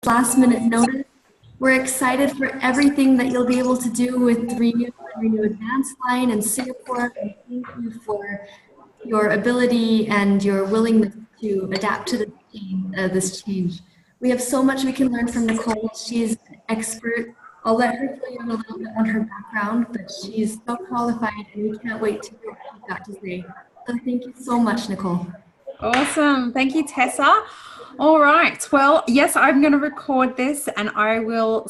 last minute notice. We're excited for everything that you'll be able to do with RENU and RENU Advanced line in Singapore. And thank you for your ability and your willingness to adapt to this change. We have so much we can learn from Nicole. She's an expert. I'll let her tell you a little bit on her background, but she's so qualified and we can't wait to hear what she's got to say. So thank you so much, Nicole. Awesome. Thank you, Tessa. All right. Well, yes, I'm going to record this and I will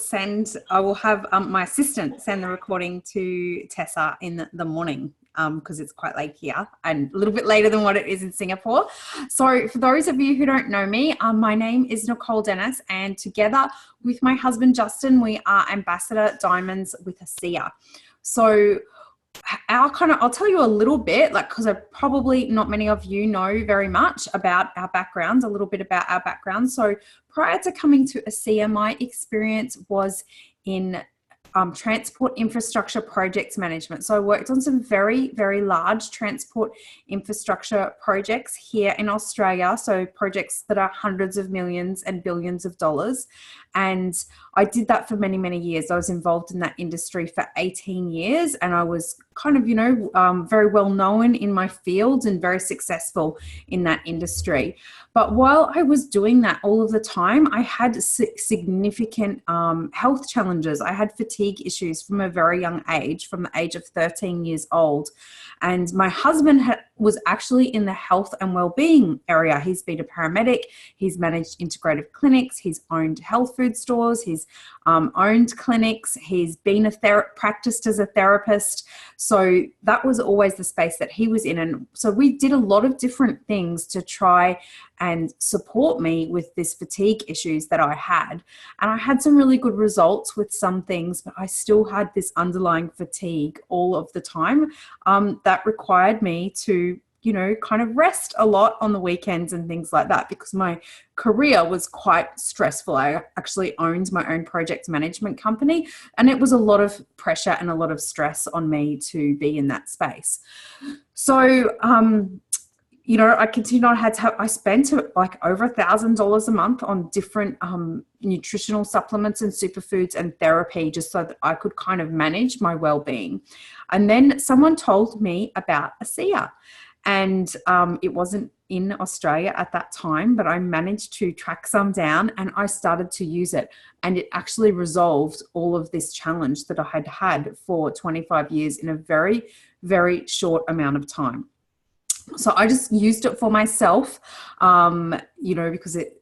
have my assistant send the recording to Tessa in the morning because it's quite late here and a little bit later than what it is in Singapore. So for those of you who don't know me, my name is Nicole Dennis, and together with my husband, Justin, we are Ambassador Diamonds with ASEA. So I'll tell you a little bit, because probably not many of you know very much about our backgrounds, a little bit about our background. So prior to coming to ASEA, my experience was in transport infrastructure projects management. So I worked on some very, very large transport infrastructure projects here in Australia. So projects that are hundreds of millions and billions of dollars. And I did that for many, many years. I was involved in that industry for 18 years and I was kind of, very well known in my field and very successful in that industry. But while I was doing that all of the time, I had significant health challenges. I had fatigue issues from a very young age, from the age of 13 years old. And my husband was actually in the health and well-being area. He's been a paramedic. He's managed integrative clinics. He's owned health food stores. He's owned clinics. He's been practiced as a therapist. So that was always the space that he was in. And so we did a lot of different things to try and support me with this fatigue issues that I had. And I had some really good results with some things, but I still had this underlying fatigue all of the time that required me to kind of rest a lot on the weekends and things like that because my career was quite stressful. I actually owned my own project management company and it was a lot of pressure and a lot of stress on me to be in that space. So, I continued on, I spent like over $1,000 a month on different nutritional supplements and superfoods and therapy just so that I could kind of manage my well-being. And then someone told me about ASEA. And it wasn't in Australia at that time, but I managed to track some down and I started to use it. And it actually resolved all of this challenge that I had had for 25 years in a very, very short amount of time. So I just used it for myself,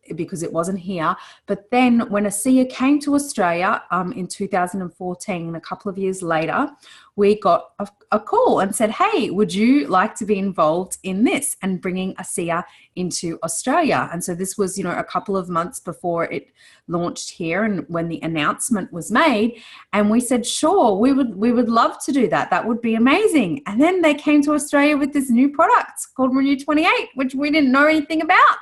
because it wasn't here. But then when ASEA came to Australia in 2014, a couple of years later, we got a call and said, hey, would you like to be involved in this and bringing ASEA into Australia? And so this was, a couple of months before it launched here and when the announcement was made. And we said, sure, we would love to do that. That would be amazing. And then they came to Australia with this new product called RENU 28, which we didn't know anything about.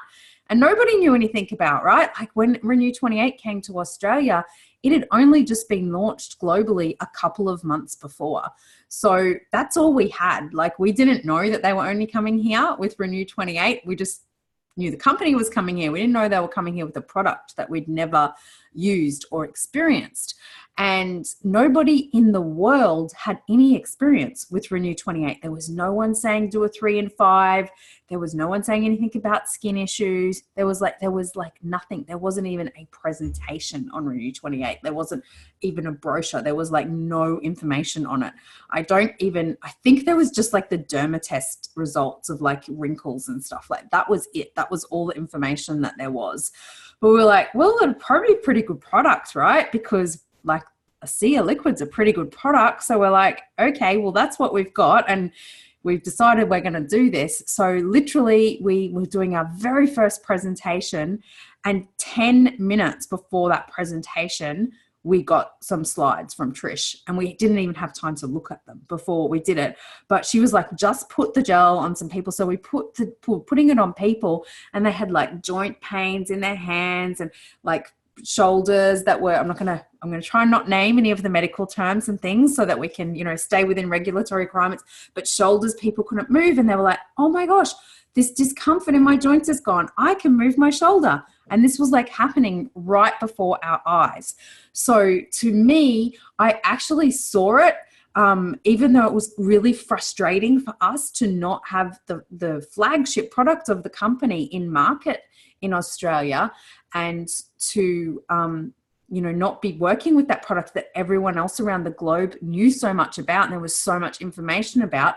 And nobody knew anything about, right? Like when RENU 28 came to Australia, it had only just been launched globally a couple of months before. So that's all we had. Like we didn't know that they were only coming here with RENU 28. We just knew the company was coming here. We didn't know they were coming here with a product that we'd never used or experienced. And nobody in the world had any experience with RENU 28. There was no one saying do a 3 and 5. There was no one saying anything about skin issues. There was like nothing. There wasn't even a presentation on RENU 28. There wasn't even a brochure. There was like no information on it. I think there was just like the derma test results of like wrinkles and stuff. Like that was it. That was all the information that there was. But we were like, well, it'd probably be a pretty good product, right? Because like ASEA liquid's a pretty good product. So we're like, okay, well, that's what we've got. And we've decided we're going to do this. So literally we were doing our very first presentation and 10 minutes before that presentation, we got some slides from Trish and we didn't even have time to look at them before we did it. But she was like, just put the gel on some people. So we putting it on people and they had like joint pains in their hands and like shoulders that were, I'm going to try and not name any of the medical terms and things so that we can, stay within regulatory requirements, but shoulders people couldn't move and they were like, oh my gosh, this discomfort in my joints is gone. I can move my shoulder. And this was like happening right before our eyes. So to me, I actually saw it, even though it was really frustrating for us to not have the flagship product of the company in market in Australia, and to not be working with that product that everyone else around the globe knew so much about and there was so much information about.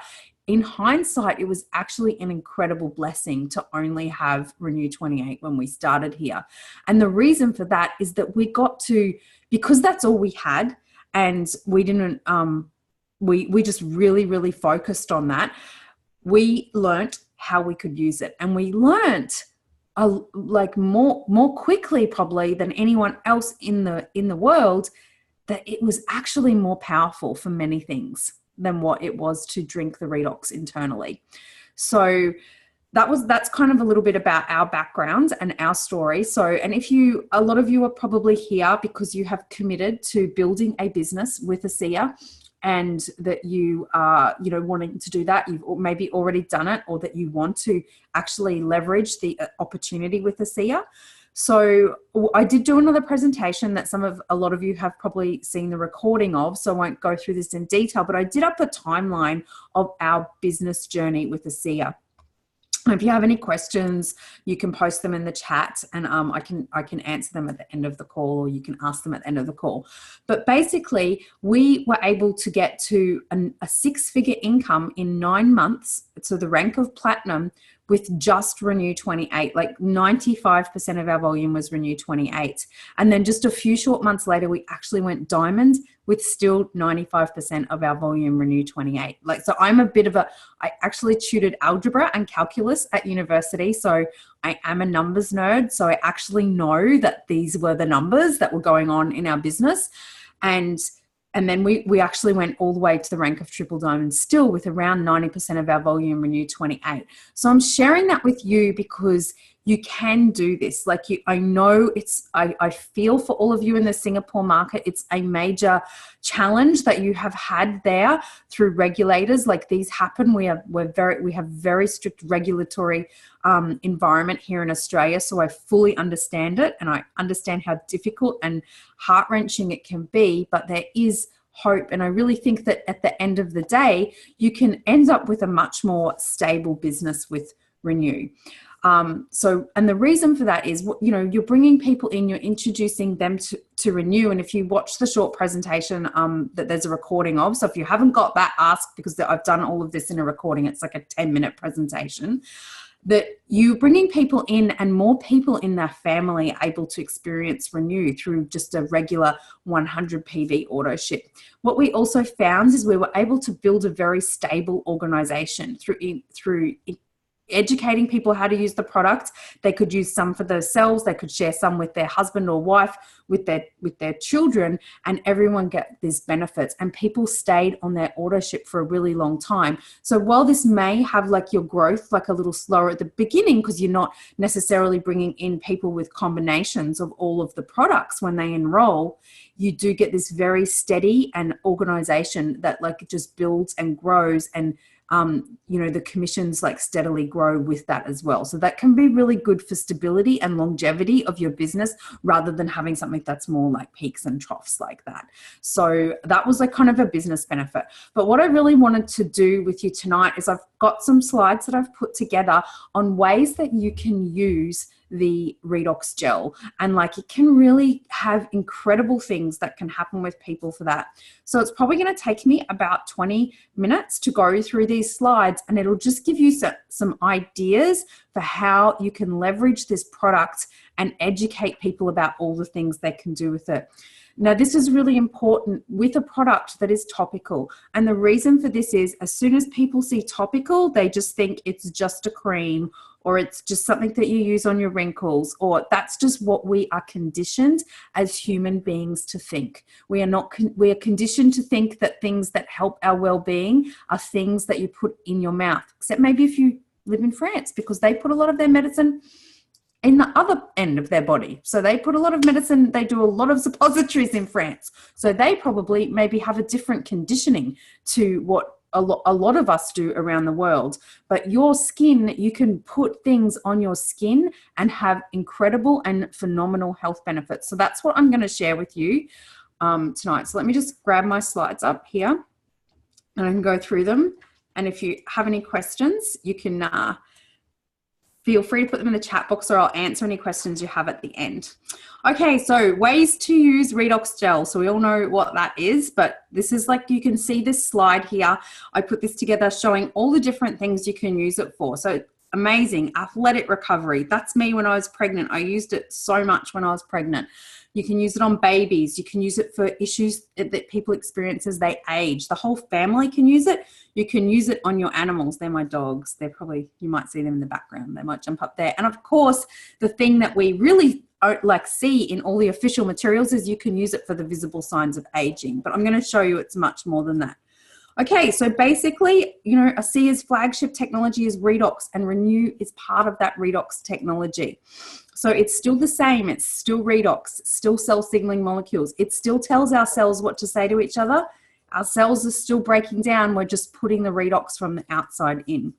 In hindsight, it was actually an incredible blessing to only have RENU 28 when we started here. And the reason for that is that we got to, because that's all we had, and we didn't, we just really, really focused on that. We learnt how we could use it, and we learnt like more quickly probably than anyone else in the world, that it was actually more powerful for many things than what it was to drink the redox internally. So that's kind of a little bit about our background and our story. So, and a lot of you are probably here because you have committed to building a business with ASEA, and that you are, wanting to do that. You've maybe already done it, or that you want to actually leverage the opportunity with ASEA. So I did do another presentation that a lot of you have probably seen the recording of, so I won't go through this in detail, but I did up a timeline of our business journey with ASEA. If you have any questions, you can post them in the chat, and I can answer them at the end of the call, or you can ask them at the end of the call. But basically, we were able to get to a six-figure income in 9 months, so the rank of platinum, with just RENU 28. Like 95% of our volume was RENU 28. And then just a few short months later, we actually went diamond with still 95% of our volume RENU 28. Like, so I actually tutored algebra and calculus at university. So I am a numbers nerd. So I actually know that these were the numbers that were going on in our business. And then we actually went all the way to the rank of triple diamond, still with around 90% of our volume RENU 28. So I'm sharing that with you because you can do this. Like, I know I feel for all of you in the Singapore market, it's a major challenge that you have had there through regulators. Like, these happen. We have very strict regulatory environment here in Australia. So I fully understand it, and I understand how difficult and heart-wrenching it can be, but there is hope. And I really think that at the end of the day, you can end up with a much more stable business with RENU. And the reason for that is, you're bringing people in, you're introducing them to RENU. And if you watch the short presentation that there's a recording of, so if you haven't got that, ask, because I've done all of this in a recording. It's like a 10-minute presentation. That you bringing people in, and more people in their family are able to experience RENU through just a regular 100 PV auto ship. What we also found is we were able to build a very stable organization through educating people how to use the product. They could use some for themselves, they could share some with their husband or wife, with their children, and everyone get these benefits. And people stayed on their auto ship for a really long time. So while this may have like your growth like a little slower at the beginning, because you're not necessarily bringing in people with combinations of all of the products when they enroll, you do get this very steady and organization that like just builds and grows, and the commissions like steadily grow with that as well. So that can be really good for stability and longevity of your business, rather than having something that's more like peaks and troughs like that. So that was like kind of a business benefit. But what I really wanted to do with you tonight is I've got some slides that I've put together on ways that you can use the redox gel, and like it can really have incredible things that can happen with people for that. So it's probably going to take me about 20 minutes to go through these slides, and it'll just give you some ideas for how you can leverage this product and educate people about all the things they can do with it. Now, this is really important with a product that is topical. And the reason for this is, as soon as people see topical, they just think it's just a cream, or it's just something that you use on your wrinkles, or that's just what we are conditioned as human beings to think. We are conditioned to think that things that help our well-being are things that you put in your mouth, except maybe if you live in France, because they put a lot of their medicine in the other end of their body. So they put a lot of medicine, they do a lot of suppositories in France. So they probably maybe have a different conditioning to what a lot of us do around the world. But your skin, you can put things on your skin and have incredible and phenomenal health benefits. So that's what I'm going to share with you tonight. So let me just grab my slides up here and I can go through them. And if you have any questions, you can feel free to put them in the chat box, or I'll answer any questions you have at the end. Okay, so ways to use redox gel. So we all know what that is, but this is like, you can see this slide here. I put this together showing all the different things you can use it for. So amazing, athletic recovery. That's me when I was pregnant. I used it so much when I was pregnant. You can use it on babies. You can use it for issues that people experience as they age. The whole family can use it. You can use it on your animals. They're my dogs. They're probably, you might see them in the background. They might jump up there. And of course, the thing that we really like see in all the official materials is you can use it for the visible signs of aging. But I'm going to show you it's much more than that. Okay, so basically, you know, ASEA's flagship technology is redox, and RENU is part of that redox technology. So it's still the same. It's still redox, still cell signaling molecules. It still tells our cells what to say to each other. Our cells are still breaking down. We're just putting the redox from the outside in.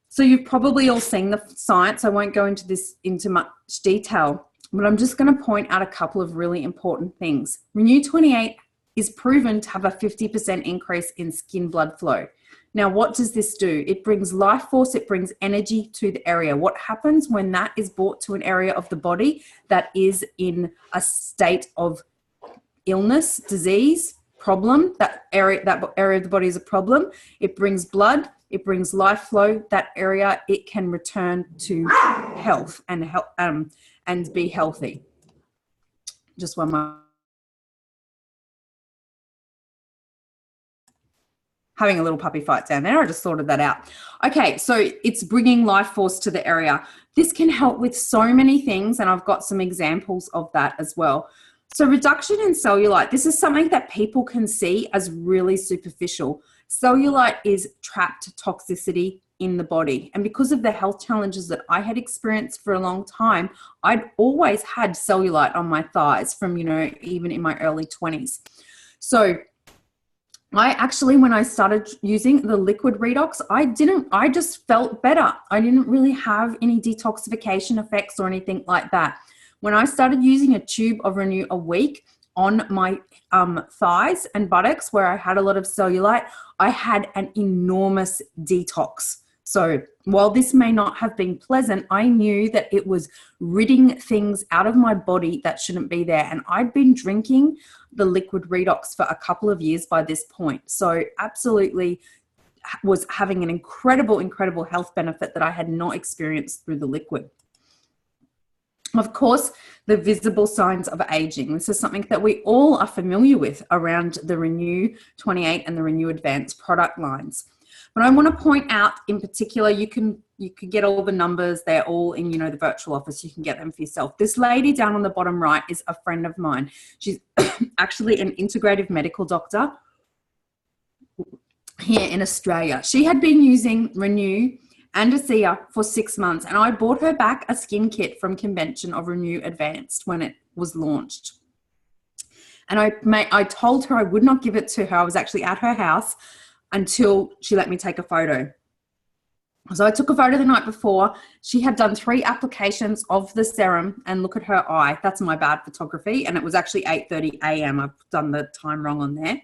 So you've probably all seen the science. I won't go into this into much detail, but I'm just going to point out a couple of really important things. RENU 28 is proven to have a 50% increase in skin blood flow. Now, what does this do? It brings life force, it brings energy to the area. What happens when that is brought to an area of the body that is in a state of illness, disease, problem, that area of the body is a problem? It brings blood, it brings life flow, that area, it can return to health and be healthy. Just one more. Having a little puppy fight down there. I just sorted that out. Okay, so it's bringing life force to the area. This can help with so many things, and I've got some examples of that as well. So reduction in cellulite, this is something that people can see as really superficial. Cellulite is trapped toxicity in the body. And because of the health challenges that I had experienced for a long time, I'd always had cellulite on my thighs from, you know, even in my early 20s. So I actually, when I started using the liquid redox, I just felt better. I didn't really have any detoxification effects or anything like that. When I started using a tube of RENU a week on my thighs and buttocks where I had a lot of cellulite, I had an enormous detox. So while this may not have been pleasant, I knew that it was ridding things out of my body that shouldn't be there. And I'd been drinking the liquid redox for a couple of years by this point. So absolutely was having an incredible health benefit that I had not experienced through the liquid. Of course, the visible signs of aging. This is something that we all are familiar with around the RENU 28 and the RENU Advanced product lines. But I want to point out in particular, you can get all the numbers. They're all in, you know, the virtual office. You can get them for yourself. This lady down on the bottom right is a friend of mine. She's actually an integrative medical doctor here in Australia. She had been using RENU and ASEA for 6 months, and I bought her back a skin kit from Convention of RENU Advanced when it was launched. And I told her I would not give it to her. I was actually at her house until she let me take a photo. So I took a photo the night before. She had done 3 applications of the serum, and look at her eye. That's my bad photography. And it was actually 8:30 a.m. I've done the time wrong on there.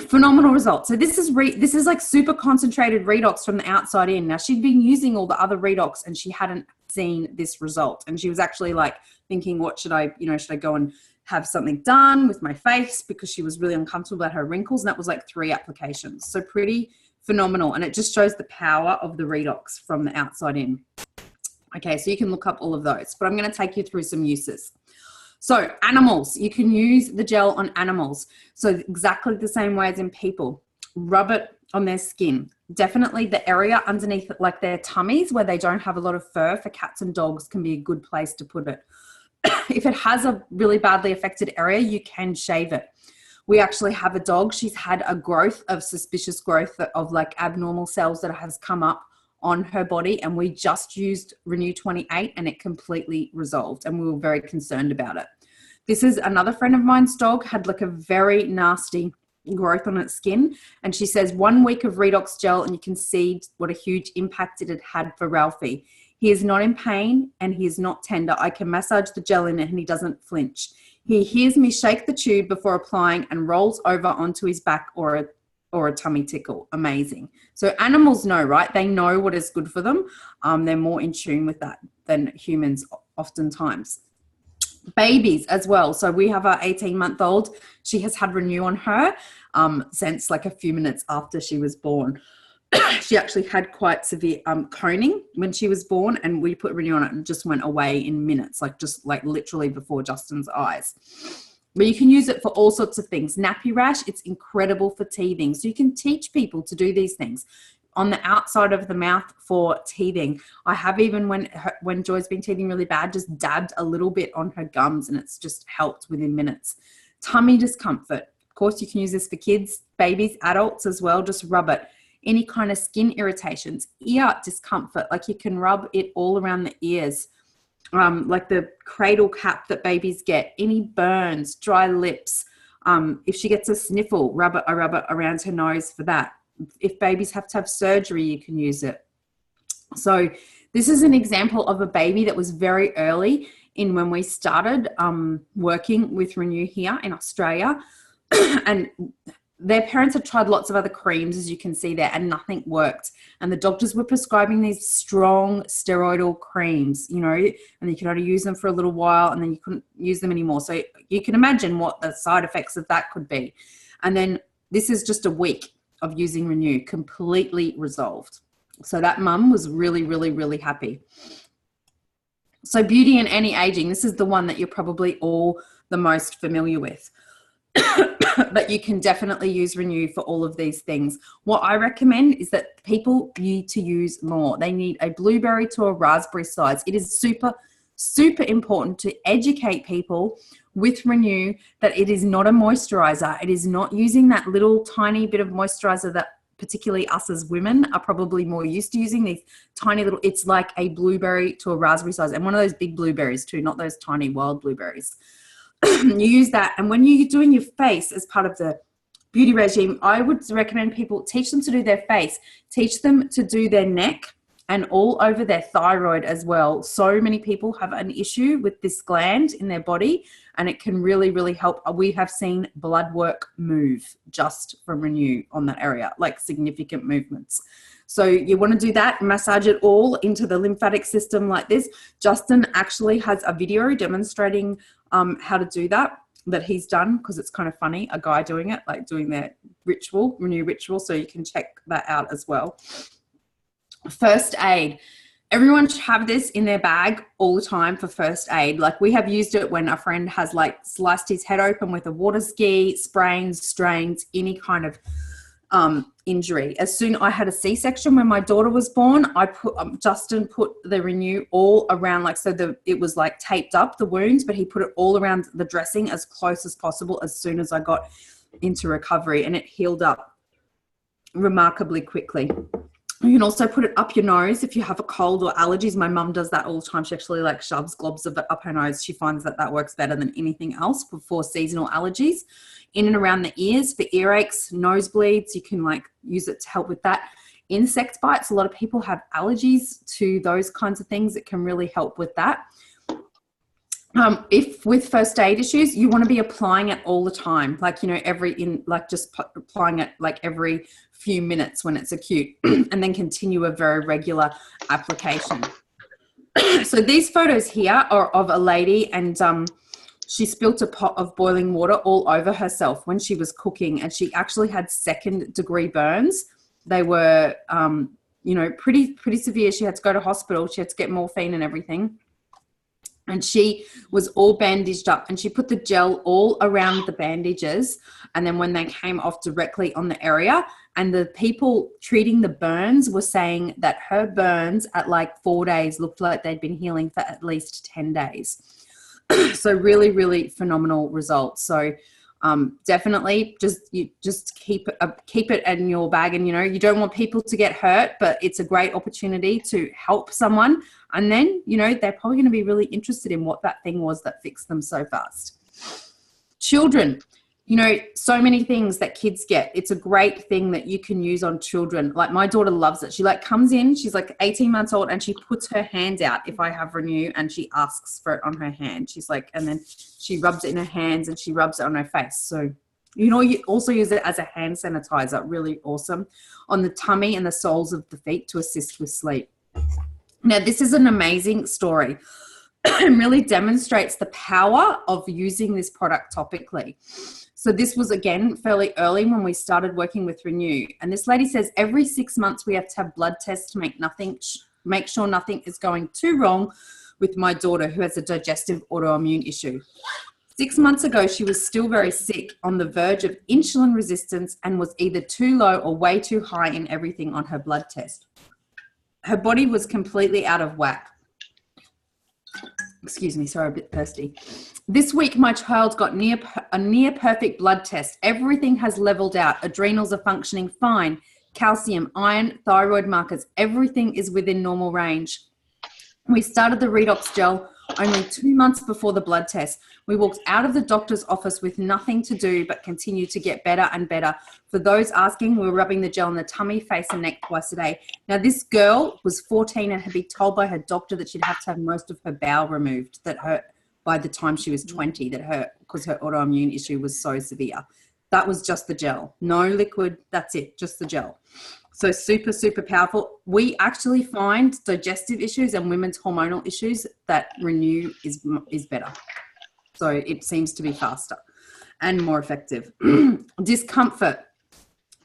Phenomenal results. So this is like super concentrated redox from the outside in. Now, she'd been using all the other redox and she hadn't seen this result. And she was actually like thinking, what should I go and have something done with my face, because she was really uncomfortable about her wrinkles. And that was like 3 applications. So pretty phenomenal. And it just shows the power of the redox from the outside in. Okay, so you can look up all of those, but I'm going to take you through some uses. So animals, you can use the gel on animals. So exactly the same way as in people. Rub it on their skin. Definitely the area underneath, like their tummies where they don't have a lot of fur, for cats and dogs, can be a good place to put it. If it has a really badly affected area, you can shave it. We actually have a dog. She's had a growth of suspicious growth of like abnormal cells that has come up on her body, and we just used RENU 28 and it completely resolved, and we were very concerned about it. This is another friend of mine's dog, had like a very nasty growth on its skin. And she says 1 week of redox gel and you can see what a huge impact it had for Ralphie. He is not in pain and he is not tender. I can massage the gel in it and he doesn't flinch. He hears me shake the tube before applying and rolls over onto his back or a tummy tickle. Amazing. So animals know, right? They know what is good for them. They're more in tune with that than humans oftentimes. Babies as well. So we have our 18-month-old. She has had RENU on her since like a few minutes after she was born. She actually had quite severe coning when she was born, and we put RENU on it and it just went away in minutes, just literally before Justin's eyes. But you can use it for all sorts of things. Nappy rash, it's incredible for teething. So you can teach people to do these things. On the outside of the mouth for teething. I have even, when Joy's been teething really bad, just dabbed a little bit on her gums and it's just helped within minutes. Tummy discomfort. Of course, you can use this for kids, babies, adults as well. Just rub it. Any kind of skin irritations, ear discomfort, you can rub it all around the ears, like the cradle cap that babies get, any burns, dry lips. If she gets a sniffle, I rub it around her nose for that. If babies have to have surgery, you can use it. So this is an example of a baby that was very early in when we started working with RENU here in Australia. And their parents had tried lots of other creams, as you can see there, and nothing worked. And the doctors were prescribing these strong steroidal creams, and you could only use them for a little while and then you couldn't use them anymore. So you can imagine what the side effects of that could be. And then this is just a week of using RENU, completely resolved. So that mum was really, really, really happy. So beauty and anti-aging, this is the one that you're probably all the most familiar with. But you can definitely use RENU for all of these things. What I recommend is that people need to use more. They need a blueberry to a raspberry size. It is super, super important to educate people with RENU that it is not a moisturizer. It is not using that little tiny bit of moisturizer that particularly us as women are probably more used to using, these tiny little, it's like a blueberry to a raspberry size, and one of those big blueberries too, not those tiny wild blueberries. You use that, and when you're doing your face as part of the beauty regime, I would recommend people teach them to do their face, teach them to do their neck and all over their thyroid as well. So many people have an issue with this gland in their body, and it can really, really help. We have seen blood work move just from RENU on that area, significant movements. So you want to do that, massage it all into the lymphatic system like this. Justin actually has a video demonstrating how to do that he's done, because it's kind of funny, a guy doing it, doing their ritual, RENU ritual. So you can check that out as well. First aid. Everyone should have this in their bag all the time for first aid. We have used it when a friend has sliced his head open with a water ski, sprains, strains, any kind of injury. As soon I had a C-section when my daughter was born, I Justin put the RENU all around, it was taped up, the wounds, but he put it all around the dressing as close as possible as soon as I got into recovery, and it healed up remarkably quickly. You can also put it up your nose if you have a cold or allergies. My mum does that all the time. She actually shoves globs of it up her nose. She finds that works better than anything else for seasonal allergies. In and around the ears for earaches, nosebleeds, you can use it to help with that. Insect bites, a lot of people have allergies to those kinds of things. It can really help with that. If with first aid issues, you want to be applying it all the time, just applying it every few minutes when it's acute, and then continue a very regular application. So these photos here are of a lady, and she spilt a pot of boiling water all over herself when she was cooking, and she actually had 2nd-degree burns. They were, pretty severe. She had to go to hospital. She had to get morphine and everything. And she was all bandaged up, and she put the gel all around the bandages. And then when they came off, directly on the area, and the people treating the burns were saying that her burns at 4 days looked like they'd been healing for at least 10 days. So really, really phenomenal results. So definitely just keep it in your bag, and you don't want people to get hurt, but it's a great opportunity to help someone, and then they're probably going to be really interested in what that thing was that fixed them so fast. Children, you know, so many things that kids get. It's a great thing that you can use on children. Like my daughter loves it. She like comes in, she's like 18 months old, and she puts her hands out if I have RENU, and she asks for it on her hand. She's like, and then she rubs it in her hands and she rubs it on her face. So, you know, you also use it as a hand sanitizer. Really awesome. On the tummy and the soles of the feet to assist with sleep. Now, this is an amazing story. It really demonstrates the power of using this product topically. So this was, again, fairly early when we started working with RENU. And this lady says every 6 months we have to have blood tests to make sure nothing is going too wrong with my daughter who has a digestive autoimmune issue. 6 months ago, she was still very sick, on the verge of insulin resistance, and was either too low or way too high in everything on her blood test. Her body was completely out of whack. Excuse me, sorry, a bit thirsty. This week, my child got a near perfect blood test. Everything has leveled out. Adrenals are functioning fine. Calcium, iron, thyroid markers, everything is within normal range. We started the redox gel only 2 months before the blood test. We walked out of the doctor's office with nothing to do but continue to get better and better. For those asking, we were rubbing the gel on the tummy, face and neck twice a day. Now, this girl was 14 and had been told by her doctor that she'd have to have most of her bowel removed, that her, by the time she was 20, because her autoimmune issue was so severe. That was just the gel. No liquid, that's it, just the gel. So super, super powerful. We actually find digestive issues and women's hormonal issues that RENU is better. So it seems to be faster and more effective. Discomfort.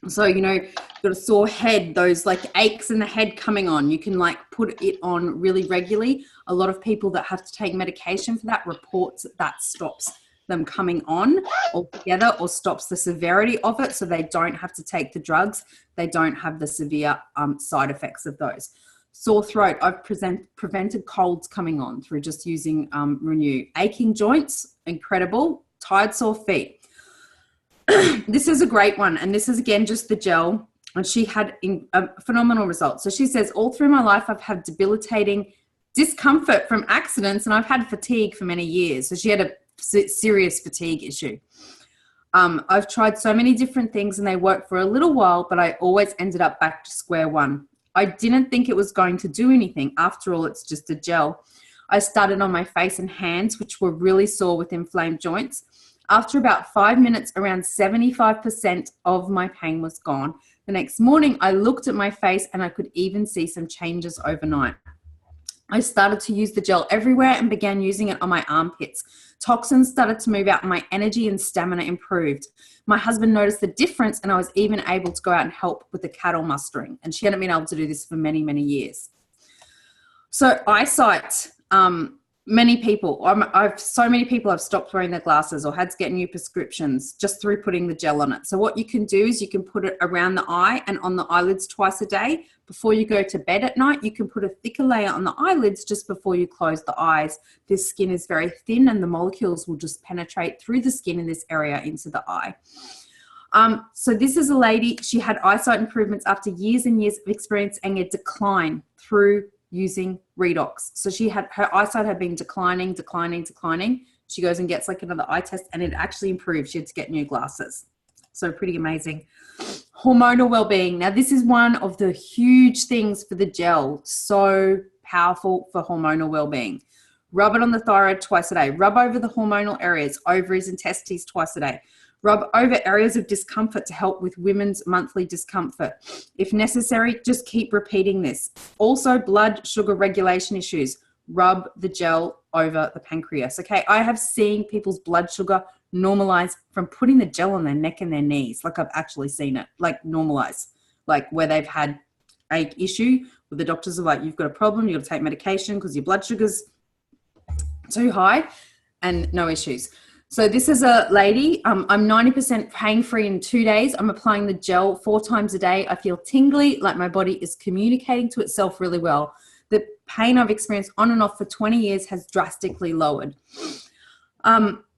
So, you know, got a sore head, those like aches in the head coming on, you can like put it on really regularly. A lot of people that have to take medication for that reports that stops them coming on altogether or stops the severity of it, so they don't have to take the drugs. They don't have the severe side effects of those. Sore throat, I've prevented colds coming on through just using RENU. Aching joints, incredible. Tired, sore feet. This is a great one, and this is again just the gel, and she had phenomenal results. So she says, all through my life I've had debilitating discomfort from accidents, and I've had fatigue for many years. So she had a serious fatigue issue. I've tried so many different things and they worked for a little while, but I always ended up back to square one. I didn't think it was going to do anything. After all, it's just a gel. I started on my face and hands, which were really sore with inflamed joints. After about 5 minutes, around 75% of my pain was gone. The next morning, I looked at my face and I could even see some changes overnight. I started to use the gel everywhere and began using it on my armpits. Toxins started to move out and my energy and stamina improved. My husband noticed the difference, and I was even able to go out and help with the cattle mustering. And she hadn't been able to do this for many, many years. So eyesight, many people, so many people have stopped wearing their glasses or had to get new prescriptions just through putting the gel on it. So what you can do is you can put it around the eye and on the eyelids twice a day. Before you go to bed at night, you can put a thicker layer on the eyelids just before you close the eyes. This skin is very thin and the molecules will just penetrate through the skin in this area into the eye. So this is a lady, she had eyesight improvements after years and years of experiencing a decline through using redox. So her eyesight had been declining. She goes and gets like another eye test and it actually improved. She had to get new glasses. So pretty amazing. Hormonal well-being. Now this is one of the huge things for the gel. So powerful for hormonal well-being. Rub it on the thyroid twice a day. Rub over the hormonal areas, ovaries and testes twice a day. Rub over areas of discomfort to help with women's monthly discomfort. If necessary, just keep repeating this. Also, blood sugar regulation issues. Rub the gel over the pancreas. Okay, I have seen people's blood sugar normalize from putting the gel on their neck and their knees. Like I've actually seen it, like normalize. Like where they've had an issue where the doctors are like, you've got a problem, you've got to take medication because your blood sugar's too high, and no issues. So this is a lady, I'm 90% pain-free in 2 days. I'm applying the gel 4 times a day. I feel tingly, like my body is communicating to itself really well. The pain I've experienced on and off for 20 years has drastically lowered.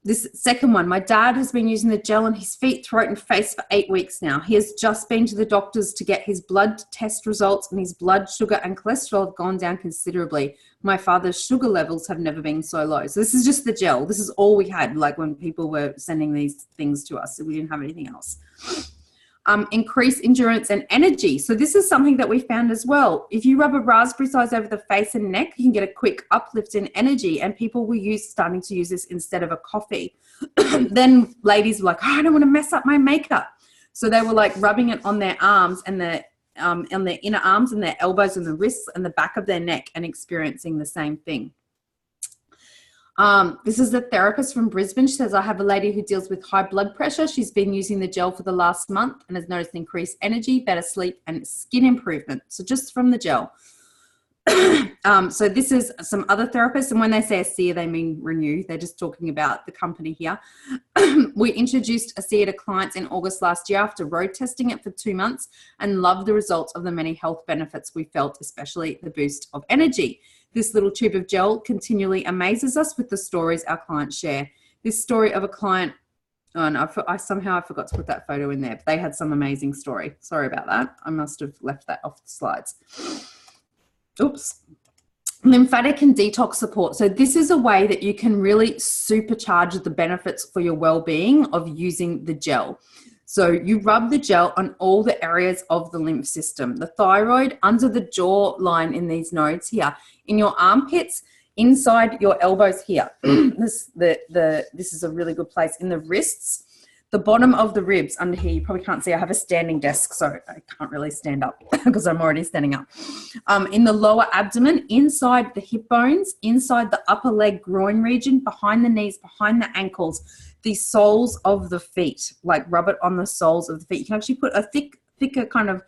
This second one, my dad has been using the gel on his feet, throat and face for 8 weeks now. He has just been to the doctors to get his blood test results, and his blood sugar and cholesterol have gone down considerably. My father's sugar levels have never been so low. So this is just the gel. This is all we had, like when people were sending these things to us. So we didn't have anything else. Increase endurance and energy. So this is something that we found as well. If you rub a raspberry size over the face and neck, you can get a quick uplift in energy, and people were starting to use this instead of a coffee. Then ladies were like, oh, I don't want to mess up my makeup. So they were like rubbing it on their arms and on their inner arms and their elbows and the wrists and the back of their neck, and experiencing the same thing. This is a therapist from Brisbane. She says, I have a lady who deals with high blood pressure. She's been using the gel for the last month and has noticed increased energy, better sleep, and skin improvement. So just from the gel. So this is some other therapists. And when they say ASEA, they mean RENU. They're just talking about the company here. We introduced ASEA to clients in August last year after road testing it for 2 months, and loved the results of the many health benefits we felt, especially the boost of energy. This little tube of gel continually amazes us with the stories our clients share. This story of a client, oh no, I somehow forgot to put that photo in there, but they had some amazing story. Sorry about that. I must have left that off the slides. Oops. Lymphatic and detox support. So this is a way that you can really supercharge the benefits for your well-being of using the gel. So you rub the gel on all the areas of the lymph system, the thyroid, under the jaw line in these nodes here, in your armpits, inside your elbows here. This is a really good place. In the wrists, the bottom of the ribs under here. You probably can't see. I have a standing desk, so I can't really stand up because I'm already standing up. In the lower abdomen, inside the hip bones, inside the upper leg groin region, behind the knees, behind the ankles, the soles of the feet, like rub it on the soles of the feet. You can actually put a thicker kind of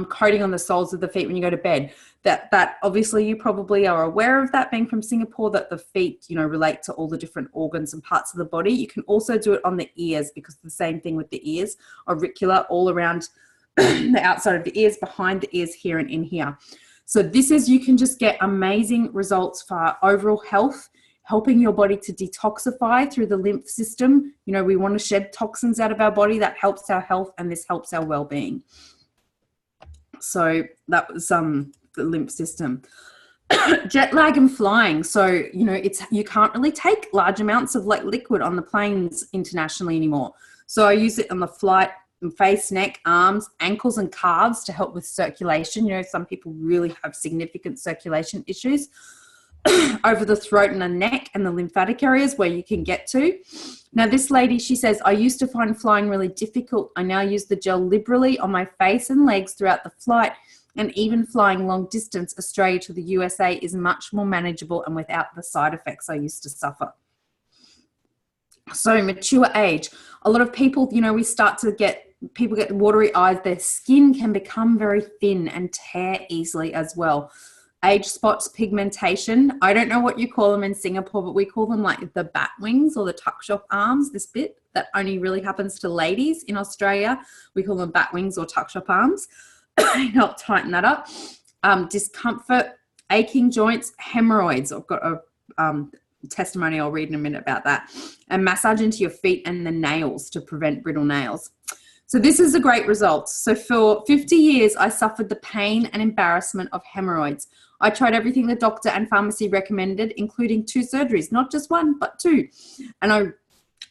coating on the soles of the feet when you go to bed. That obviously you probably are aware of that, being from Singapore, that the feet, relate to all the different organs and parts of the body. You can also do it on the ears, because the same thing with the ears, auricular, all around the outside of the ears, behind the ears here and in here. So you can just get amazing results for overall health, helping your body to detoxify through the lymph system. We want to shed toxins out of our body. That helps our health, and this helps our well-being. So that was the lymph system. Jet lag and flying. So, you can't really take large amounts of liquid on the planes internationally anymore. So I use it on the flight, face, neck, arms, ankles, and calves to help with circulation. Some people really have significant circulation issues. Over the throat and the neck and the lymphatic areas where you can get to. Now, this lady, she says, I used to find flying really difficult. I now use the gel liberally on my face and legs throughout the flight, and even flying long distance, Australia to the USA, is much more manageable and without the side effects I used to suffer. So mature age. A lot of people, people get watery eyes. Their skin can become very thin and tear easily as well. Age spots, pigmentation. I don't know what you call them in Singapore, but we call them like the bat wings or the tuck shop arms, this bit that only really happens to ladies. In Australia, we call them bat wings or tuck shop arms. Help tighten that up. Discomfort, aching joints, hemorrhoids. I've got a testimony I'll read in a minute about that. And massage into your feet and the nails to prevent brittle nails. So this is a great result. So for 50 years, I suffered the pain and embarrassment of hemorrhoids. I tried everything the doctor and pharmacy recommended, including 2 surgeries, not just 1, but 2. And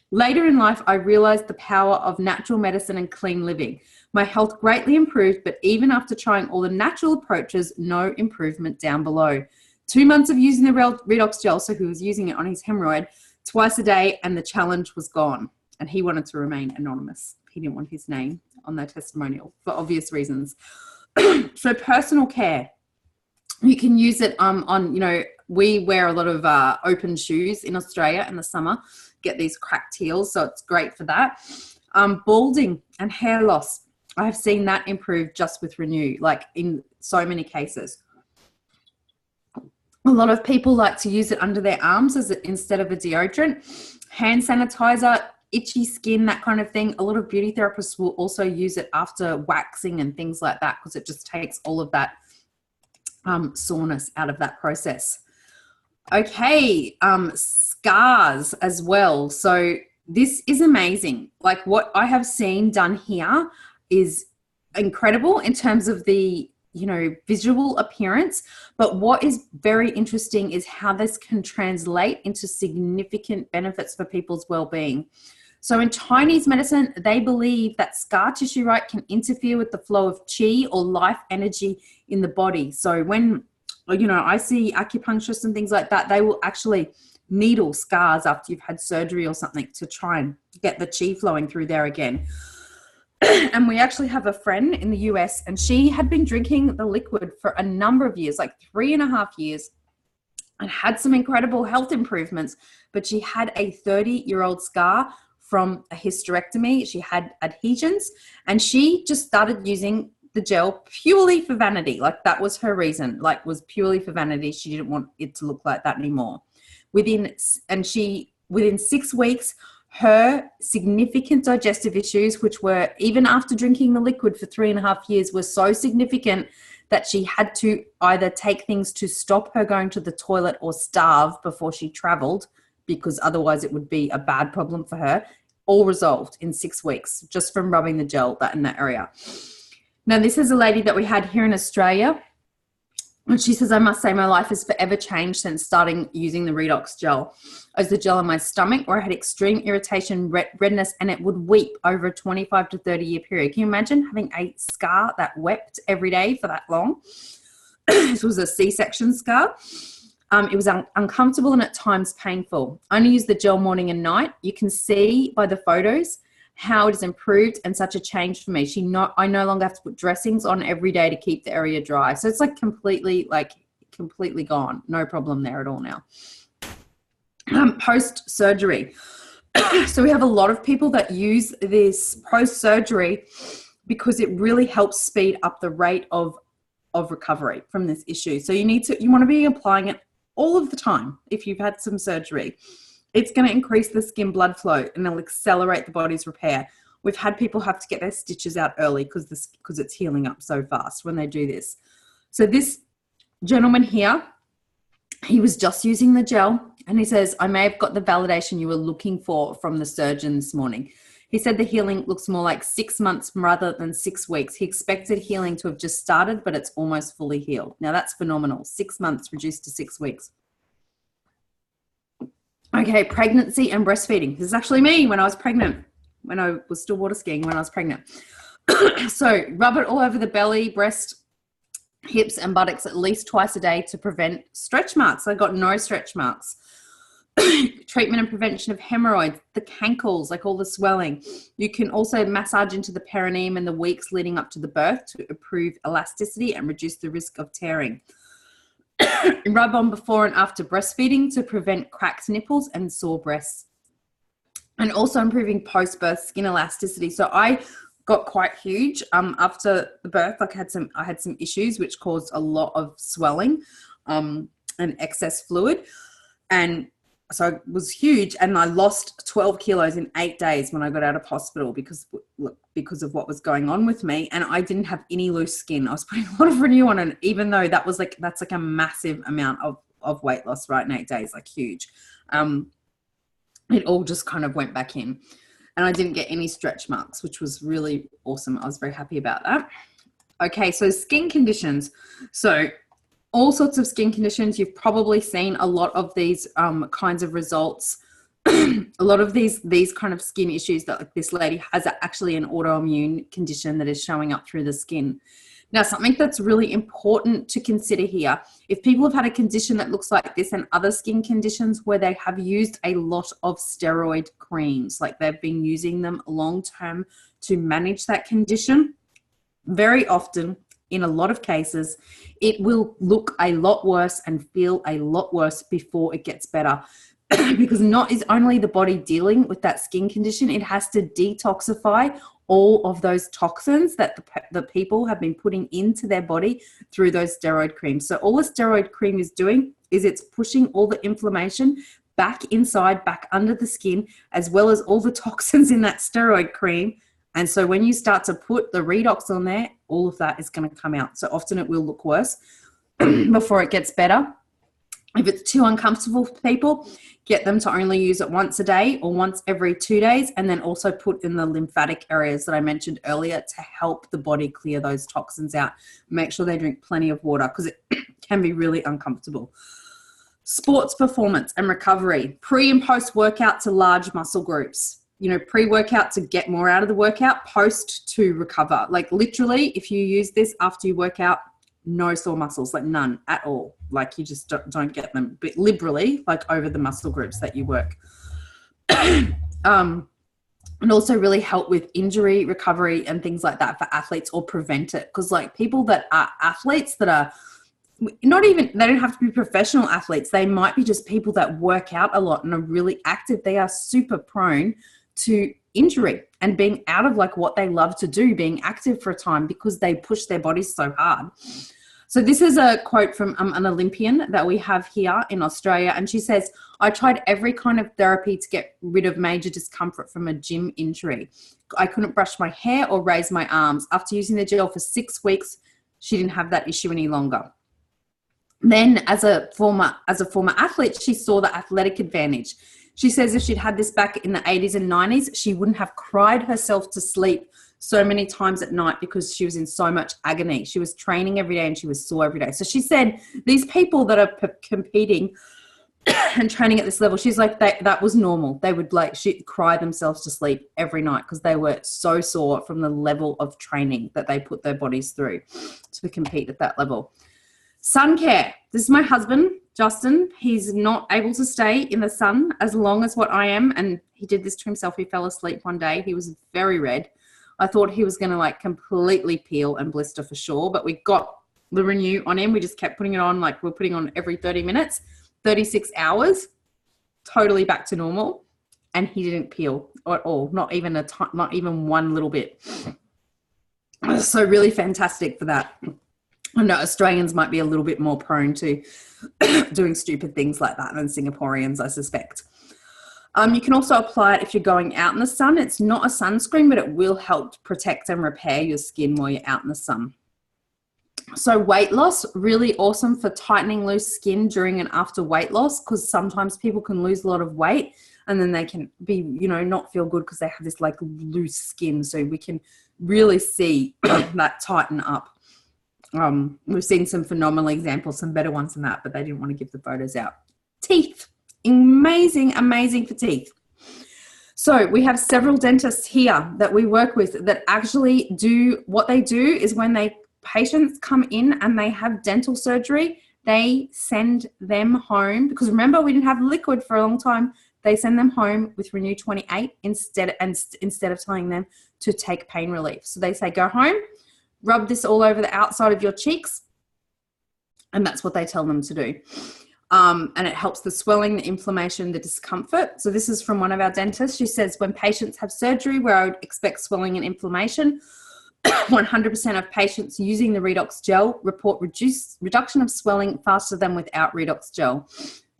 later in life, I realized the power of natural medicine and clean living. My health greatly improved, but even after trying all the natural approaches, no improvement down below. 2 months of using the redox gel, so he was using it on his hemorrhoid twice a day, and the challenge was gone. And he wanted to remain anonymous. He didn't want his name on the testimonial for obvious reasons. So personal care. You can use it we wear a lot of open shoes in Australia in the summer, get these cracked heels, so it's great for that. Balding and hair loss. I have seen that improve just with RENU, like in so many cases. A lot of people like to use it under their arms instead of a deodorant. Hand sanitizer, itchy skin, that kind of thing. A lot of beauty therapists will also use it after waxing and things like that, because it just takes all of that soreness out of that process. Okay, scars as well. So this is amazing. Like what I have seen done here is incredible in terms of the, you know, visual appearance. But what is very interesting is how this can translate into significant benefits for people's well-being. So in Chinese medicine, they believe that scar tissue, right, can interfere with the flow of qi or life energy in the body. So when, you know, I see acupuncturists and things like that, they will actually needle scars after you've had surgery or something to try and get the qi flowing through there again. And we actually have a friend in the US, and she had been drinking the liquid for a number of years, like 3.5 years, and had some incredible health improvements. But she had a 30-year-old scar from a hysterectomy. She had adhesions, and she just started using the gel purely for vanity. Like that was her reason, like was purely for vanity. She didn't want it to look like that anymore. Within 6 weeks, her significant digestive issues, which were, even after drinking the liquid for 3.5 years, were so significant that she had to either take things to stop her going to the toilet or starve before she traveled, because otherwise it would be a bad problem for her, all resolved in 6 weeks just from rubbing the gel in that area. Now, this is a lady that we had here in Australia, and she says, I must say my life has forever changed since starting using the redox gel. I used the gel in my stomach where I had extreme irritation, redness, and it would weep over a 25 to 30 year period. Can you imagine having a scar that wept every day for that long? This was a C-section scar. It was uncomfortable and at times painful. I only use the gel morning and night. You can see by the photos how it has improved and such a change for me. I no longer have to put dressings on every day to keep the area dry. So it's like completely gone. No problem there at all now. Post-surgery. So we have a lot of people that use this post-surgery because it really helps speed up the rate of recovery from this issue. So you want to be applying it all of the time if you've had some surgery. It's going to increase the skin blood flow and it'll accelerate the body's repair. We've had people have to get their stitches out early because it's healing up so fast when they do this. So this gentleman here, he was just using the gel, and he says, I may have got the validation you were looking for from the surgeon this morning. He said the healing looks more like 6 months rather than 6 weeks. He expected healing to have just started, but it's almost fully healed. Now that's phenomenal. 6 months reduced to 6 weeks. Okay, pregnancy and breastfeeding. This is actually me when I was pregnant, when I was still water skiing when I was pregnant. So rub it all over the belly, breast, hips and buttocks at least twice a day to prevent stretch marks. I got no stretch marks. Treatment and prevention of hemorrhoids, the cankles, like all the swelling. You can also massage into the perineum in the weeks leading up to the birth to improve elasticity and reduce the risk of tearing. Rub on before and after breastfeeding to prevent cracked nipples and sore breasts. And also improving post-birth skin elasticity. So I got quite huge after the birth. Like I had some issues which caused a lot of swelling and excess fluid. And so it was huge, and I lost 12 kilos in 8 days when I got out of hospital because of what was going on with me, and I didn't have any loose skin. I was putting a lot of RENU on, and even though that's like a massive amount of weight loss, right, in 8 days, like huge. It all just kind of went back in, and I didn't get any stretch marks, which was really awesome. I was very happy about that. Okay, so skin conditions. So all sorts of skin conditions. You've probably seen a lot of these kinds of results. A lot of these kind of skin issues that this lady has are actually an autoimmune condition that is showing up through the skin. Now, something that's really important to consider here, if people have had a condition that looks like this and other skin conditions where they have used a lot of steroid creams, like they've been using them long-term to manage that condition, very often, in a lot of cases, it will look a lot worse and feel a lot worse before it gets better. Because not is only the body dealing with that skin condition, it has to detoxify all of those toxins that the people have been putting into their body through those steroid creams. So all the steroid cream is doing is it's pushing all the inflammation back inside, back under the skin, as well as all the toxins in that steroid cream. And so when you start to put the redox on there, all of that is going to come out. So often it will look worse before it gets better. If it's too uncomfortable for people, get them to only use it once a day or once every 2 days, and then also put in the lymphatic areas that I mentioned earlier to help the body clear those toxins out. Make sure they drink plenty of water because it can be really uncomfortable. Sports performance and recovery, pre and post workout to large muscle groups. You know, pre-workout to get more out of the workout, post to recover. Like literally, if you use this after you work out, no sore muscles, like none at all. Like you just don't get them, but liberally, like over the muscle groups that you work. And also really help with injury recovery and things like that for athletes, or prevent it. Because like people that are athletes that are not even, they don't have to be professional athletes. They might be just people that work out a lot and are really active. They are super prone to injury and being out of like what they love to do, being active for a time, because they push their bodies so hard. So this is a quote from an Olympian that we have here in Australia. And she says, I tried every kind of therapy to get rid of major discomfort from a gym injury. I couldn't brush my hair or raise my arms. After using the gel for 6 weeks, she didn't have that issue any longer. Then as a former athlete, she saw the athletic advantage. She says if she'd had this back in the 80s and 90s, she wouldn't have cried herself to sleep so many times at night because she was in so much agony. She was training every day and she was sore every day. So she said these people that are competing and training at this level, she's like, that was normal. They would she'd cry themselves to sleep every night because they were so sore from the level of training that they put their bodies through to compete at that level. Sun care. This is my husband, Justin. He's not able to stay in the sun as long as what I am. And he did this to himself. He fell asleep one day. He was very red. I thought he was going to like completely peel and blister for sure. But we got the RENU on him. We just kept putting it on, like we're putting on every 30 minutes, 36 hours, totally back to normal. And he didn't peel at all. Not even one little bit. So really fantastic for that. I know Australians might be a little bit more prone to doing stupid things like that than Singaporeans, I suspect. You can also apply it if you're going out in the sun. It's not a sunscreen, but it will help protect and repair your skin while you're out in the sun. So weight loss, really awesome for tightening loose skin during and after weight loss, because sometimes people can lose a lot of weight and then they can be, not feel good because they have this like loose skin. So we can really see that tighten up. We've seen some phenomenal examples, some better ones than that, but they didn't want to give the photos out. Teeth, amazing for teeth. So we have several dentists here that we work with that actually do, what they do is when patients come in and they have dental surgery, they send them home, because remember we didn't have liquid for a long time. They send them home with RENU 28 instead of telling them to take pain relief. So they say, go home, rub this all over the outside of your cheeks. And that's what they tell them to do. And it helps the swelling, the inflammation, the discomfort. So this is from one of our dentists. She says, when patients have surgery where I would expect swelling and inflammation, 100% of patients using the redox gel report reduction of swelling faster than without redox gel.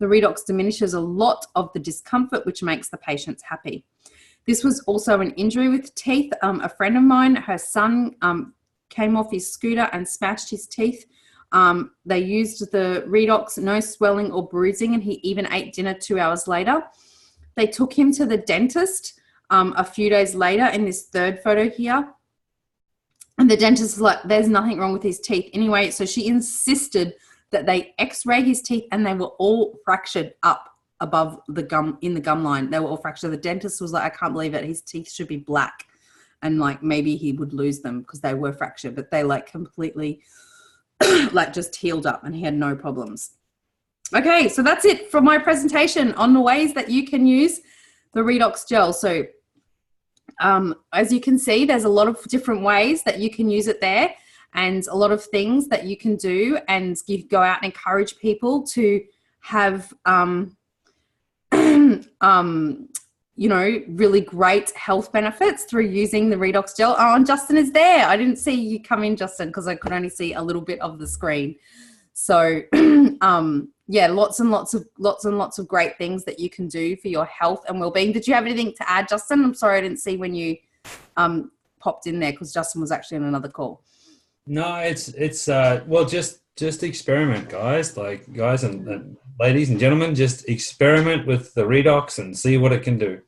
The redox diminishes a lot of the discomfort, which makes the patients happy. This was also an injury with teeth. A friend of mine, her son came off his scooter and smashed his teeth. They used the redox, no swelling or bruising, and he even ate dinner 2 hours later. They took him to the dentist a few days later in this third photo here. And the dentist was like, there's nothing wrong with his teeth. Anyway, so she insisted that they x-ray his teeth, and they were all fractured up above the gum, in the gum line. They were all fractured. The dentist was like, I can't believe it. His teeth should be black. And like maybe he would lose them because they were fractured, but they like completely like just healed up and he had no problems. Okay, so that's it for my presentation on the ways that you can use the redox gel. So as you can see, there's a lot of different ways that you can use it there, and a lot of things that you can do, and you go out and encourage people to have really great health benefits through using the redox gel. Oh, and Justin is there. I didn't see you come in, Justin, because I could only see a little bit of the screen. So yeah, lots and lots of great things that you can do for your health and well-being. Did you have anything to add, Justin? I'm sorry I didn't see when you popped in there, because Justin was actually on another call. No, it's well, just experiment, guys. Like guys and ladies and gentlemen, just experiment with the redox and see what it can do.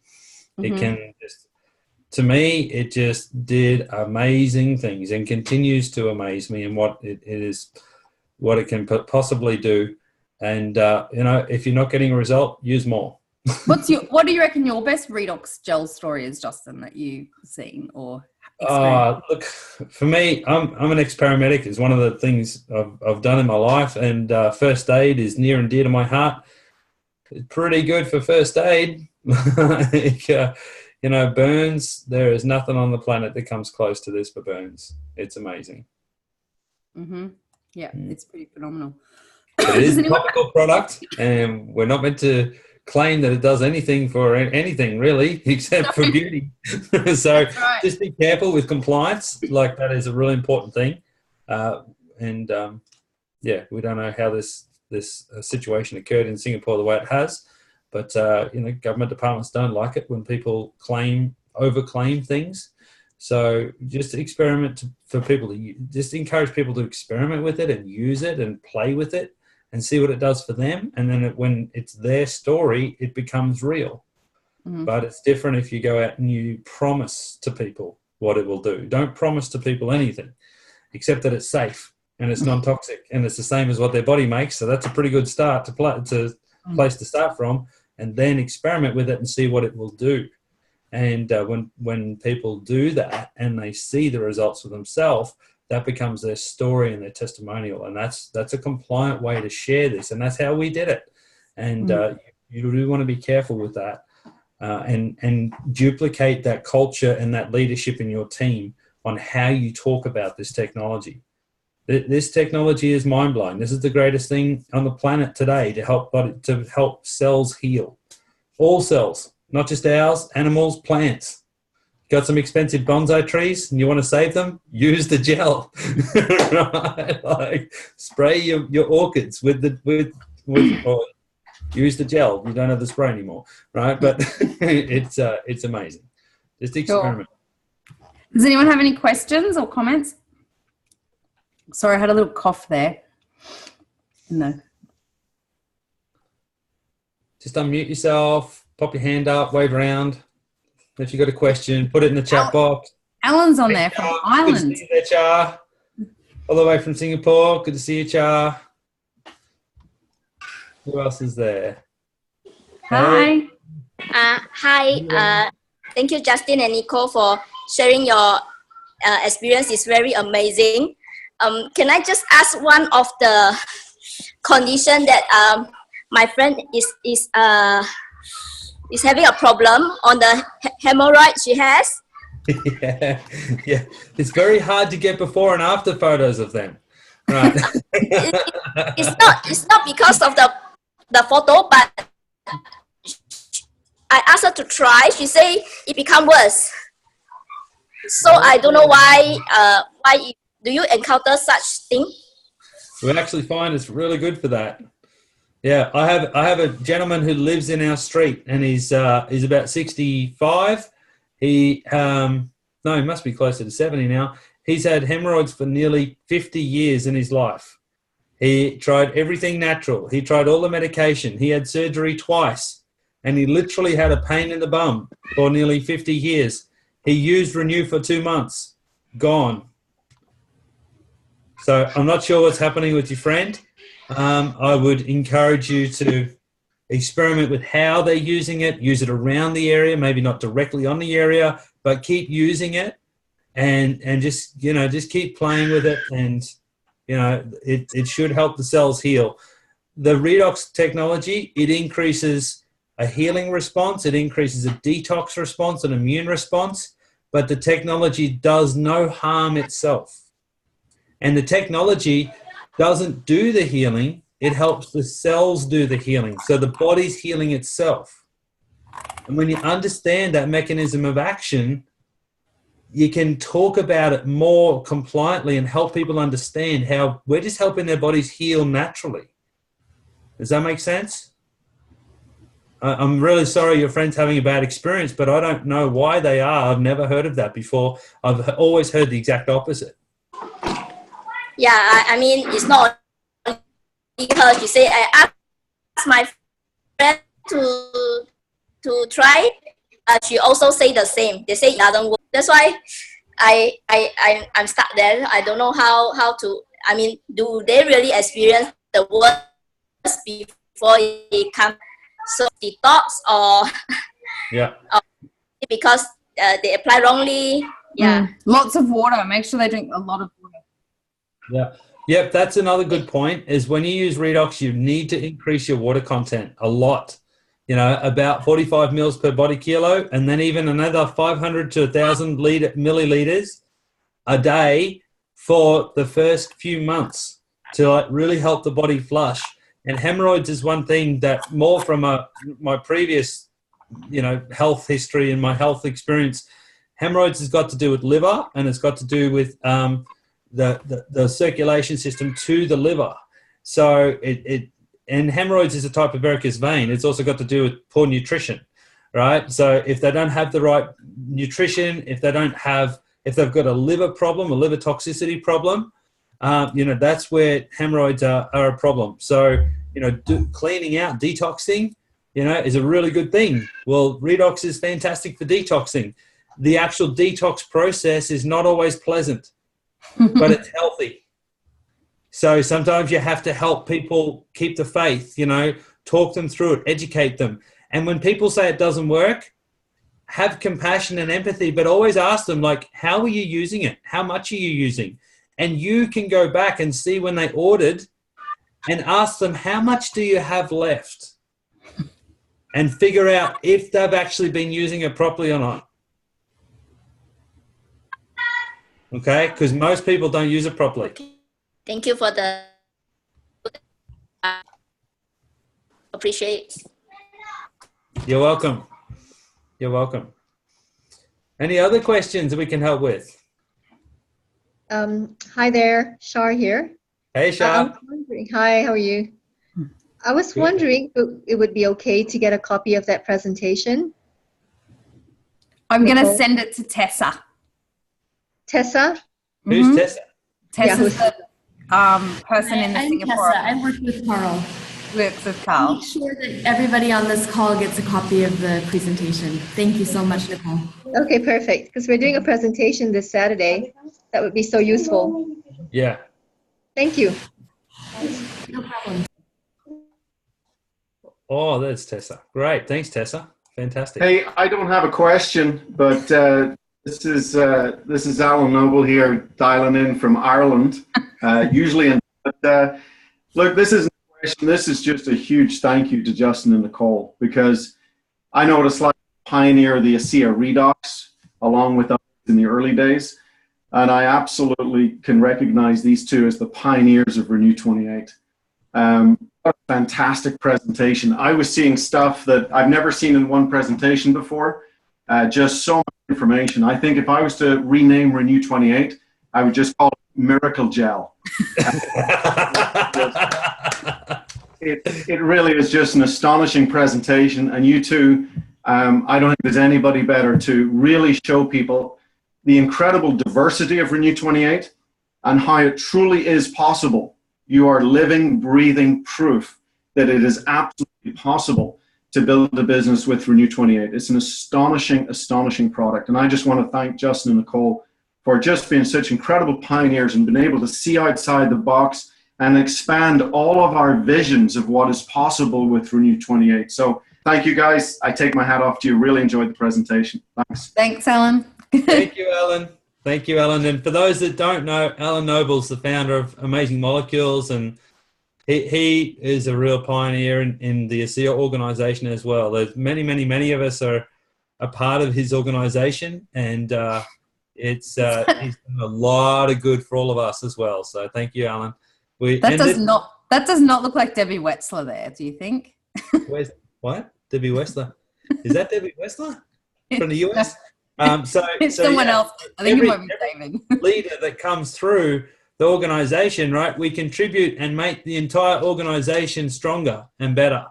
It can just, to me, it just did amazing things and continues to amaze me, and what it is, what it can possibly do. And you know, if you're not getting a result, use more. What do you reckon your best redox gel story is, Justin, that you've seen or experienced? Look, for me, I'm an ex-paramedic. It's one of the things I've done in my life, and first aid is near and dear to my heart. It's pretty good for first aid. Like, you know, burns, there is nothing on the planet that comes close to this for burns. It's amazing. Yeah, it's pretty phenomenal. But it is a topical product, and we're not meant to claim that it does anything for anything really, except for beauty. So right. Just be careful with compliance. Like, that is a really important thing. Yeah, we don't know how this situation occurred in Singapore the way it has, but you know, government departments don't like it when people overclaim things. So just experiment for people to just encourage people to experiment with it and use it and play with it and see what it does for them. And then when it's their story, it becomes real. But it's different if you go out and you promise to people what it will do. Don't promise to people anything except that it's safe and it's non-toxic and it's the same as what their body makes. So that's a pretty good start to place to start from, and then experiment with it and see what it will do. And when people do that and they see the results for themselves, that becomes their story and their testimonial. And that's a compliant way to share this. And that's how we did it. And you do want to be careful with that, and duplicate that culture and that leadership in your team on how you talk about this technology. This technology is mind-blowing. This is the greatest thing on the planet today to help cells heal. All cells, not just ours, animals, plants. Got some expensive bonsai trees and you want to save them? Use the gel. Right? Like, spray your orchids with or use the gel. You don't have the spray anymore, right? But it's amazing. Just experiment. Sure. Does anyone have any questions or comments? Sorry, I had a little cough there. No. Just unmute yourself, pop your hand up, wave around. If you've got a question, put it in the chat box. Alan's on there from Ireland. Good to see you there, Char. All the way from Singapore. Good to see you, Char. Who else is there? Hi. Hi. Thank you, Justin and Nicole, for sharing your experience. It's very amazing. Can I just ask one of the condition that my friend is having a problem on the hemorrhoid she has? Yeah. It's very hard to get before and after photos of them. Right. It's not because of the photo, but I asked her to try. She say it become worse. So I don't know why do you encounter such thing? We actually find it's really good for that. Yeah, I have a gentleman who lives in our street, and he's about 65. He must be closer to 70 now. He's had hemorrhoids for nearly 50 years in his life. He tried everything natural. He tried all the medication. He had surgery twice, and he literally had a pain in the bum for nearly 50 years. He used RENU for 2 months. Gone. So I'm not sure what's happening with your friend. I would encourage you to experiment with how they're using it. Use it around the area, maybe not directly on the area, but keep using it, and just keep playing with it, and it should help the cells heal. The redox technology, it increases a healing response, it increases a detox response, an immune response, but the technology does no harm itself. And the technology doesn't do the healing, it helps the cells do the healing. So the body's healing itself. And when you understand that mechanism of action, you can talk about it more compliantly and help people understand how we're just helping their bodies heal naturally. Does that make sense? I'm really sorry your friend's having a bad experience, but I don't know why they are. I've never heard of that before. I've always heard the exact opposite. Yeah, I mean, it's not only her. She say, I asked my friend to try. She also say the same. They say it doesn't work. That's why I'm stuck there. I don't know how to. I mean, do they really experience the worst before it comes? So detox or Yeah. because they apply wrongly. Yeah. Lots of water. Make sure they drink a lot of water. Yeah. Yep. That's another good point is when you use redox, you need to increase your water content a lot, you know, about 45 mils per body kilo, and then even another 500 to 1,000 milliliters a day for the first few months to like really help the body flush. And hemorrhoids is one thing that more from my previous, you know, health history and my health experience, hemorrhoids has got to do with liver, and it's got to do with the circulation system to the liver. So and hemorrhoids is a type of varicose vein. It's also got to do with poor nutrition, right? So if they don't have the right nutrition, if they've got a liver problem, a liver toxicity problem, you know, that's where hemorrhoids are a problem. So, you know, cleaning out, detoxing, you know, is a really good thing. Well, redox is fantastic for detoxing. The actual detox process is not always pleasant, but it's healthy. So sometimes you have to help people keep the faith, you know, talk them through it, educate them. And when people say it doesn't work, have compassion and empathy, but always ask them, like, how are you using it? How much are you using? And you can go back and see when they ordered and ask them, how much do you have left? And figure out if they've actually been using it properly or not. Okay? Because most people don't use it properly. Okay. Thank you for the appreciate. You're welcome. You're welcome. Any other questions that we can help with? Hi there, Shar here. Hey, Shar. Hi, how are you? I was wondering if it would be okay to get a copy of that presentation. I'm going to Nicole? send it to Tessa. Tessa? Who's Tessa? Tessa's the person in the I'm Singapore. Tessa. I work with Carl. Works with Carl. Make sure that everybody on this call gets a copy of the presentation. Thank you so much, Nicole. Okay, perfect. Because we're doing a presentation this Saturday. That would be so useful. Yeah. Thank you. No problem. Oh, that's Tessa. Great. Thanks, Tessa. Fantastic. Hey, I don't have a question, but this is Alan Noble here, dialing in from Ireland. Look, this isn't a question. This is just a huge thank you to Justin and Nicole, because I know what it's like to pioneer the ASEA redox along with us in the early days, and I absolutely can recognize these two as the pioneers of RENU 28. What a fantastic presentation. I was seeing stuff that I've never seen in one presentation before. Just so much information. I think if I was to rename RENU 28, I would just call it Miracle Gel. It really is just an astonishing presentation. And you two, I don't think there's anybody better to really show people the incredible diversity of RENU 28 and how it truly is possible. You are living, breathing proof that it is absolutely possible to build a business with RENU 28. It's an astonishing, astonishing product. And I just want to thank Justin and Nicole for just being such incredible pioneers and being able to see outside the box and expand all of our visions of what is possible with RENU 28. So thank you, guys. I take my hat off to you. Really enjoyed the presentation. Thanks. Thanks, Alan. Thank you, Alan. Thank you, Alan. And for those that don't know, Alan Noble's the founder of Amazing Molecules, and he is a real pioneer in the ASEA organization as well. There's many of us are a part of his organization, and he's done a lot of good for all of us as well. So thank you, Alan. That does not look like Debbie Wetzler there, do you think? Where's what? Debbie Wetzler? Is that Debbie Wetzler from the US? It's someone else. I think it might be David. Leader that comes through the organization, right? We contribute and make the entire organization stronger and better.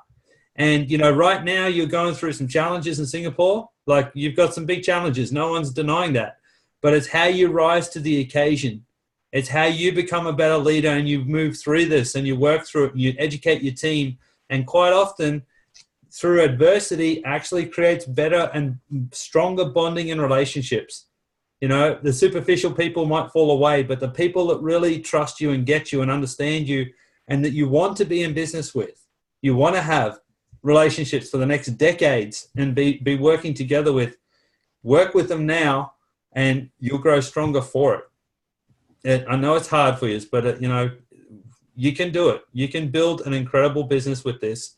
And, you know, right now you're going through some challenges in Singapore. Like, you've got some big challenges. No one's denying that. But it's how you rise to the occasion. It's how you become a better leader and you move through this and you work through it and you educate your team. And quite often, through adversity, actually creates better and stronger bonding in relationships. You know, the superficial people might fall away, but the people that really trust you and get you and understand you and that you want to be in business with, you want to have relationships for the next decades and be working together with, work with them now and you'll grow stronger for it. I know it's hard for you, but you know, you can do it. You can build an incredible business with this,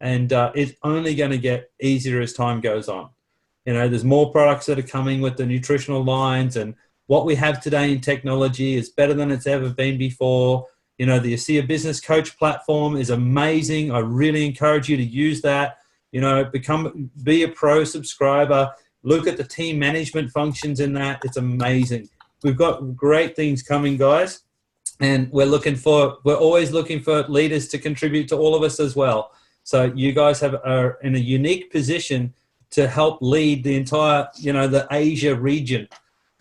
and it's only going to get easier as time goes on. You know, there's more products that are coming with the nutritional lines, and what we have today in technology is better than it's ever been before. You know, the ASEA Business Coach platform is amazing. I really encourage you to use that. You know, be a pro subscriber. Look at the team management functions in that. It's amazing. We've got great things coming, guys, and we're always looking for leaders to contribute to all of us as well. So you guys are in a unique position to help lead the entire, you know, the Asia region.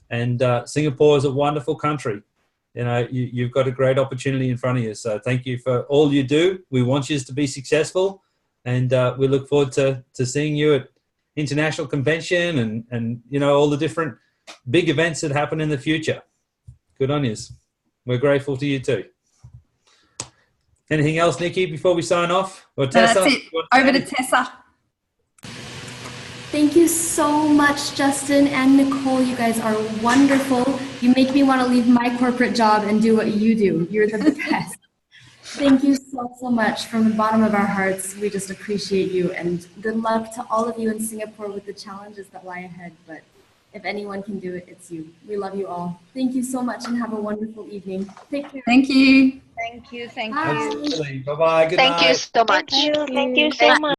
And Singapore is a wonderful country. You know, you've got a great opportunity in front of you. So thank you for all you do. We want you to be successful, and we look forward to seeing you at international convention and you know, all the different big events that happen in the future. Good on you. We're grateful to you too. Anything else, Nikki, before we sign off? Or Tessa? That's it. Over to Tessa. Thank you so much, Justin and Nicole. You guys are wonderful. You make me want to leave my corporate job and do what you do. You're the best. Thank you so much from the bottom of our hearts. We just appreciate you, and good luck to all of you in Singapore with the challenges that lie ahead. But if anyone can do it, it's you. We love you all. Thank you so much and have a wonderful evening. Take care. Thank you. Thank you. Thank Bye. you. Bye-bye. Good night. Thank you so much. Thank you so much.